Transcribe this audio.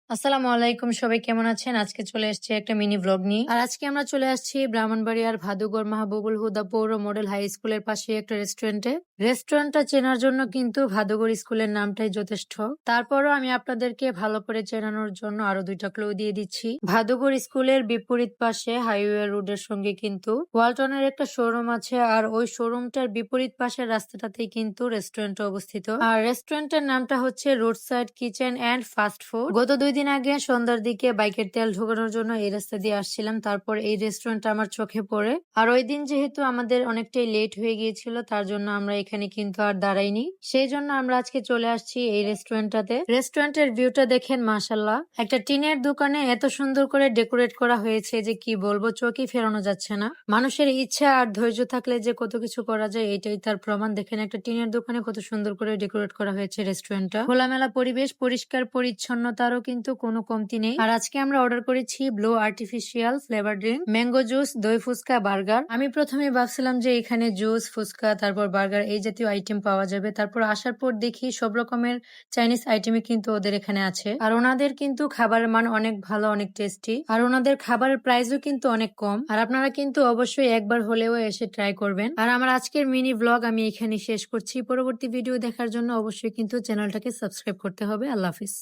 আসসালামু আলাইকুম, সবাই কেমন আছেন? আজকে চলে এসেছি একটা মিনি ভ্লগ নিয়ে। আর আজকে আমরা চলে আসছি ব্রাহ্মণবাড়িয়ার ভাদুগর মাহবুবুল হুদা পৌর মডেল হাই স্কুলের পাশে একটা রেস্টুরেন্টে। রেস্টুরেন্টটা চেনার জন্য কিন্তু ভাদুগর স্কুলের নামটাই যথেষ্ট। তারপরও আমি আপনাদেরকে ভালো করে চেনানোর জন্য আরো 2টা ক্লু দিয়ে দিচ্ছি। ভাদুগর স্কুলের বিপরীত পাশে হাইওয়ে রোডের সঙ্গে কিন্তু ওয়ালটনের একটা শোরুম আছে, আর ওই শোরুমটার বিপরীত পাশের রাস্তাটাতেই কিন্তু রেস্টুরেন্টটা অবস্থিত। আর রেস্টুরেন্টের নামটা হচ্ছে road side kitchen and fast food. গত 2 দিন আগে সন্ধ্যার দিকে বাইকের তেল ঢোকানোর জন্য এই রাস্তা দিয়ে আসছিলাম, তারপর এই রেস্টুরেন্টটা আমার চোখে পড়ে। আর ওই দিন যেহেতু আমাদের অনেকটাই লেট হয়ে গিয়েছিল, তার জন্য আমরা এখানে কিন্তু আর দাঁড়াইনি। সেই জন্য আমরা আজকে চলে আসছি এই রেস্টুরেন্টটাতে। রেস্টুরেন্টের ভিউটা দেখেন, মাশাল্লাহ। একটা টিনের দোকানে এত সুন্দর করে ডেকোরেট করা হয়েছে যে কি বলবো, চোখই ফেরানো যাচ্ছে না। মানুষের ইচ্ছা আর ধৈর্য থাকলে যে কত কিছু করা যায়, এটাই তার প্রমাণ। দেখেন, একটা টিনের দোকানে কত সুন্দর করে ডেকোরেট করা হয়েছে রেস্টুরেন্টটা। খোলামেলা পরিবেশ, পরিষ্কার পরিচ্ছন্নতারও কিন্তু কোনো কমতি নেই। আর আজকে আমরা অর্ডার করেছি blue artificial flavour drink, mango juice, দই ফুচকা, বার্গার। আমি প্রথমে ভাবছিলাম যে এখানে জুস, ফুচকা, তারপর বার্গার এই জাতীয় আইটেম পাওয়া যাবে। তারপর আসার পর দেখি সব রকমের চাইনিজ আইটেমই কিন্তু ওদের এখানে আছে। আর ওনাদের কিন্তু খাবারের মান অনেক ভালো, অনেক টেস্টি। আর ওনাদের খাবারের প্রাইসও কিন্তু অনেক কম। আর আপনারা কিন্তু অবশ্যই একবার হলেও এসে ট্রাই করবেন। আর আমার আজকের মিনি ব্লগ আমি এখানে শেষ করছি। পরবর্তী ভিডিও দেখার জন্য অবশ্যই কিন্তু চ্যানেলটাকে সাবস্ক্রাইব করতে হবে। আল্লাহ হাফিজ।